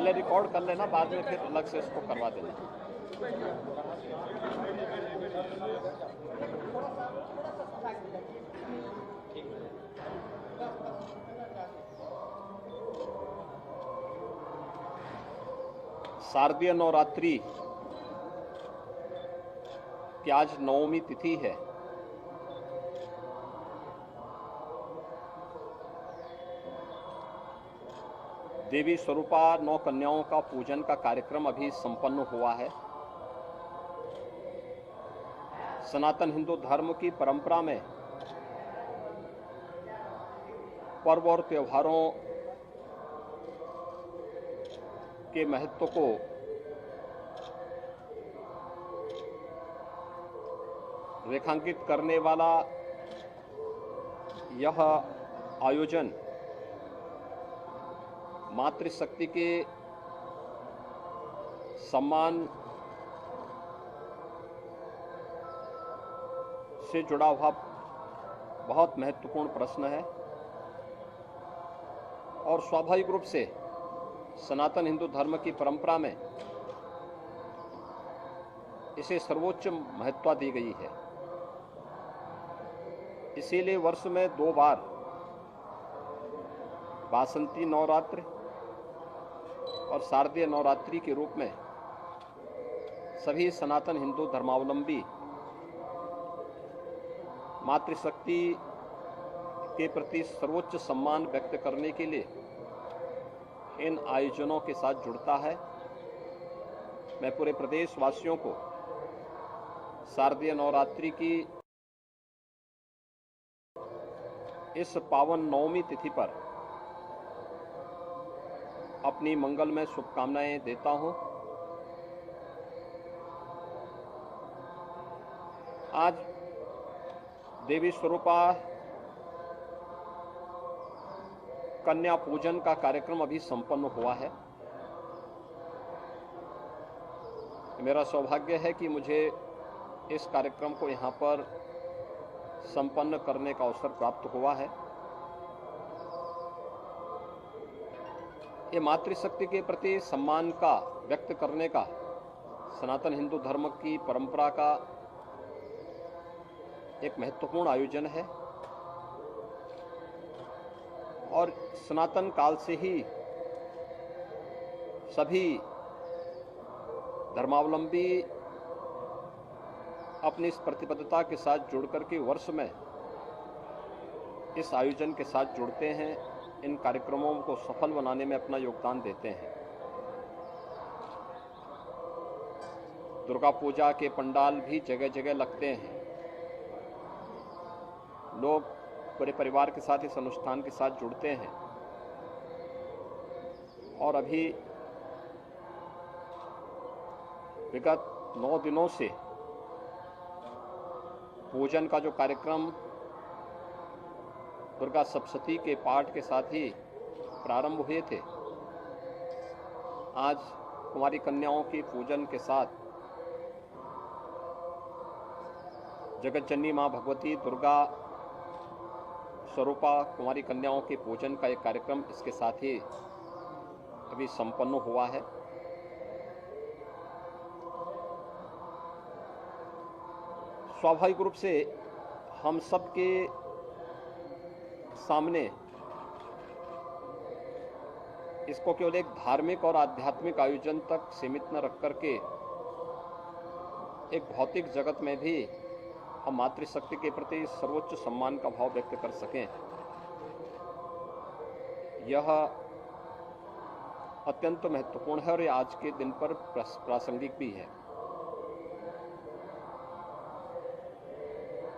पहले रिकॉर्ड कर लेना, बाद में फिर अलग से इसको करवा देना। शारदीय नवरात्रि की आज नवमी तिथि है। देवी स्वरूपा 9 कन्याओं का पूजन का कार्यक्रम अभी संपन्न हुआ है। सनातन हिंदू धर्म की परंपरा में पर्व और त्योहारों के महत्व को रेखांकित करने वाला यह आयोजन मातृशक्ति के सम्मान से जुड़ा हुआ बहुत महत्वपूर्ण प्रश्न है और स्वाभाविक रूप से सनातन हिंदू धर्म की परंपरा में इसे सर्वोच्च महत्व दी गई है। इसीलिए वर्ष में 2 बार वासंती नवरात्र और शारदीय नवरात्रि के रूप में सभी सनातन हिंदू धर्मावलंबी मातृशक्ति के प्रति सर्वोच्च सम्मान व्यक्त करने के लिए इन आयोजनों के साथ जुड़ता है। मैं पूरे प्रदेश वासियों को शारदीय नवरात्रि की इस पावन नवमी तिथि पर अपनी मंगलमय शुभकामनाएं देता हूं। आज देवी स्वरूपा कन्या पूजन का कार्यक्रम अभी संपन्न हुआ है। मेरा सौभाग्य है कि मुझे इस कार्यक्रम को यहाँ पर संपन्न करने का अवसर प्राप्त हुआ है। ये मातृशक्ति के प्रति सम्मान का व्यक्त करने का सनातन हिंदू धर्म की परंपरा का एक महत्वपूर्ण आयोजन है और सनातन काल से ही सभी धर्मावलंबी अपनी इस प्रतिबद्धता के साथ जुड़कर के वर्ष में इस आयोजन के साथ जुड़ते हैं, इन कार्यक्रमों को सफल बनाने में अपना योगदान देते हैं। दुर्गा पूजा के पंडाल भी जगह जगह लगते हैं। लोग पूरे परिवार के साथ इस अनुष्ठान के साथ जुड़ते हैं और अभी विगत 9 दिनों से पूजन का जो कार्यक्रम दुर्गा सप्तशती के पाठ के साथ ही प्रारंभ हुए थे, आज कुमारी कन्याओं की पूजन के साथ जगत जननी मां भगवती दुर्गा स्वरूपा कुमारी कन्याओं के पूजन का एक कार्यक्रम इसके साथ ही अभी संपन्न हुआ है। स्वाभाविक रूप से हम सबके सामने इसको केवल एक धार्मिक और आध्यात्मिक आयोजन तक सीमित न रख करके एक भौतिक जगत में भी हम मातृशक्ति के प्रति सर्वोच्च सम्मान का भाव व्यक्त कर सकें, यह अत्यंत महत्वपूर्ण है और ये आज के दिन पर प्रासंगिक भी है।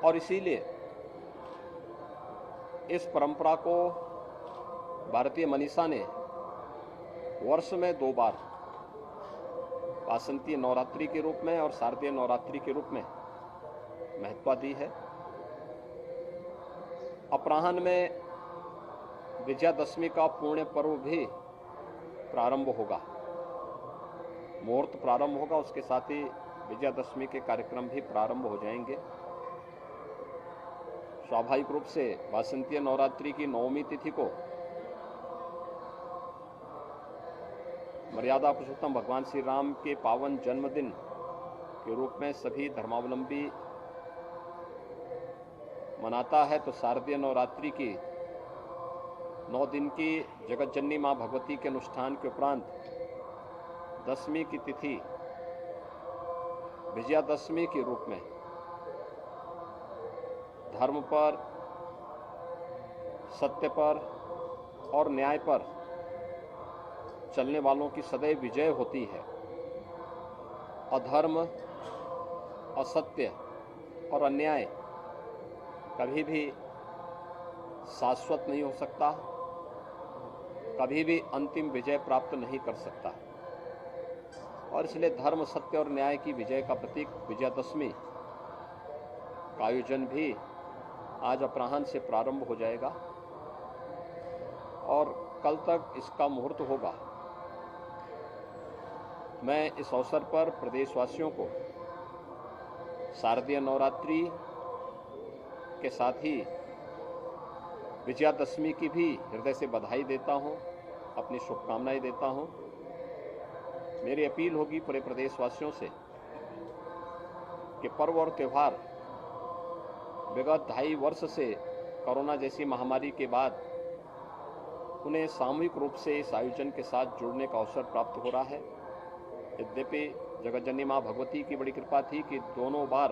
और इसीलिए इस परंपरा को भारतीय मनीषा ने वर्ष में 2 बार वासंती नवरात्रि के रूप में और शारदीय नवरात्रि के रूप में महत्व दी है। अपराह्न में विजयादशमी का पुण्य पर्व भी प्रारंभ होगा, मुहूर्त प्रारंभ होगा, उसके साथ ही विजयादशमी के कार्यक्रम भी प्रारंभ हो जाएंगे। स्वाभाविक रूप से वासंतीय नवरात्रि की नवमी तिथि को मर्यादा पुरुषोत्तम भगवान श्री राम के पावन जन्मदिन के रूप में सभी धर्मावलंबी मनाता है, तो शारदीय नवरात्रि की 9 दिन की जगत जननी मां भगवती के अनुष्ठान के उपरांत दशमी की तिथि विजयादशमी के रूप में धर्म पर, सत्य पर और न्याय पर चलने वालों की सदैव विजय होती है। अधर्म, असत्य और अन्याय कभी भी शाश्वत नहीं हो सकता, कभी भी अंतिम विजय प्राप्त नहीं कर सकता। और इसलिए धर्म, सत्य और न्याय की विजय का प्रतीक विजयादशमी का आयोजन भी आज अपराह्न से प्रारंभ हो जाएगा और कल तक इसका मुहूर्त होगा। मैं इस अवसर पर प्रदेशवासियों को शारदीय नवरात्रि के साथ ही विजयादशमी की भी हृदय से बधाई देता हूं, अपनी शुभकामनाएं देता हूं। मेरी अपील होगी पूरे प्रदेशवासियों से कि पर्व और त्यौहार विगत 2.5 वर्ष से कोरोना जैसी महामारी के बाद उन्हें सामूहिक रूप से इस आयोजन के साथ जुड़ने का अवसर प्राप्त हो रहा है। यद्यपि जगत जननी मां भगवती की बड़ी कृपा थी कि दोनों बार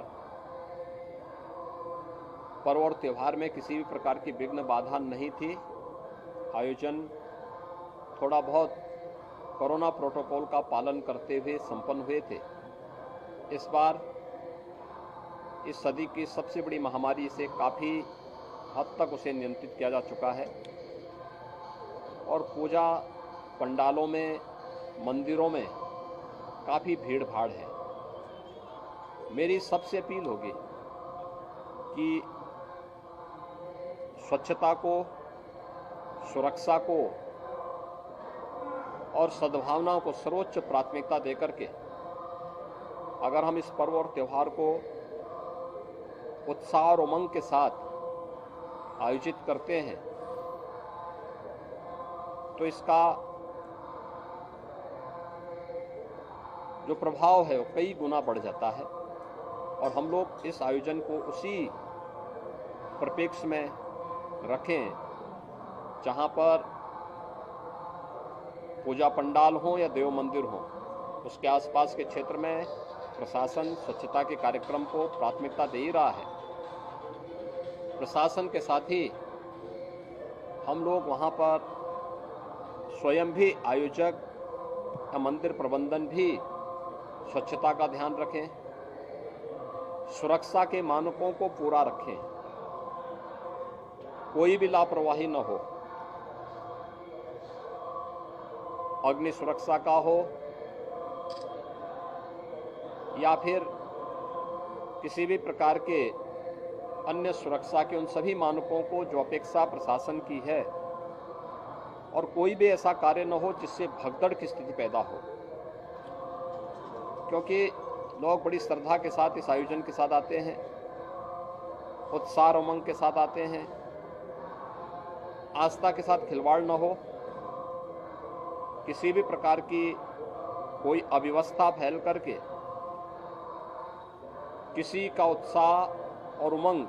पर्व और त्यौहार में किसी भी प्रकार की विघ्न बाधा नहीं थी। आयोजन थोड़ा बहुत कोरोना प्रोटोकॉल का पालन करते हुए संपन्न हुए थे। इस बार इस सदी की सबसे बड़ी महामारी से काफ़ी हद तक उसे नियंत्रित किया जा चुका है और पूजा पंडालों में, मंदिरों में काफ़ी भीड़ भाड़ है। मेरी सबसे अपील होगी कि स्वच्छता को, सुरक्षा को और सद्भावनाओं को सर्वोच्च प्राथमिकता देकर के अगर हम इस पर्व और त्यौहार को उत्साह और उमंग के साथ आयोजित करते हैं तो इसका जो प्रभाव है वो कई गुना बढ़ जाता है और हम लोग इस आयोजन को उसी परिप्रेक्ष्य में रखें जहां पर पूजा पंडाल हो या देव मंदिर हो, उसके आसपास के क्षेत्र में प्रशासन स्वच्छता के कार्यक्रम को प्राथमिकता दे ही रहा है। प्रशासन के साथ ही हम लोग वहां पर स्वयं भी आयोजक या मंदिर प्रबंधन भी स्वच्छता का ध्यान रखें, सुरक्षा के मानकों को पूरा रखें, कोई भी लापरवाही न हो। अग्नि सुरक्षा का हो या फिर किसी भी प्रकार के अन्य सुरक्षा के उन सभी मानकों को जो अपेक्षा प्रशासन की है और कोई भी ऐसा कार्य न हो जिससे भगदड़ की स्थिति पैदा हो, क्योंकि लोग बड़ी श्रद्धा के साथ इस आयोजन के साथ आते हैं, उत्साह और उमंग के साथ आते हैं। आस्था के साथ खिलवाड़ न हो, किसी भी प्रकार की कोई अव्यवस्था फैल करके किसी का उत्साह और उमंग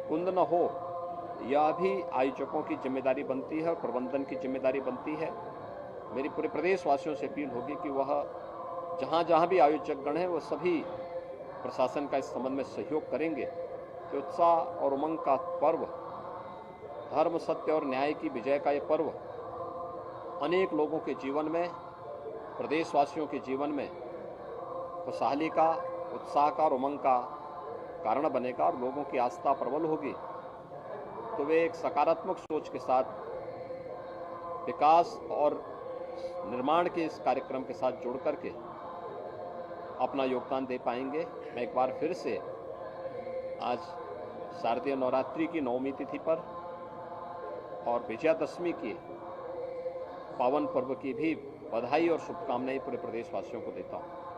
कुंद न हो, यह भी आयोजकों की जिम्मेदारी बनती है और प्रबंधन की जिम्मेदारी बनती है। मेरी पूरे प्रदेशवासियों से अपील होगी कि वह जहाँ जहाँ भी आयोजक गण हैं वो सभी प्रशासन का इस संबंध में सहयोग करेंगे कि उत्साह और उमंग का पर्व, धर्म, सत्य और न्याय की विजय का ये पर्व अनेक लोगों के जीवन में, प्रदेशवासियों के जीवन में खुशहाली का, उत्साह का और उमंग का कारण बनेगा और लोगों की आस्था प्रबल होगी तो वे एक सकारात्मक सोच के साथ विकास और निर्माण के इस कार्यक्रम के साथ जुड़ करके अपना योगदान दे पाएंगे। मैं एक बार फिर से आज शारदीय नवरात्रि की 9वीं तिथि पर और विजयादशमी की पावन पर्व की भी बधाई और शुभकामनाएं पूरे प्रदेशवासियों को देता हूं।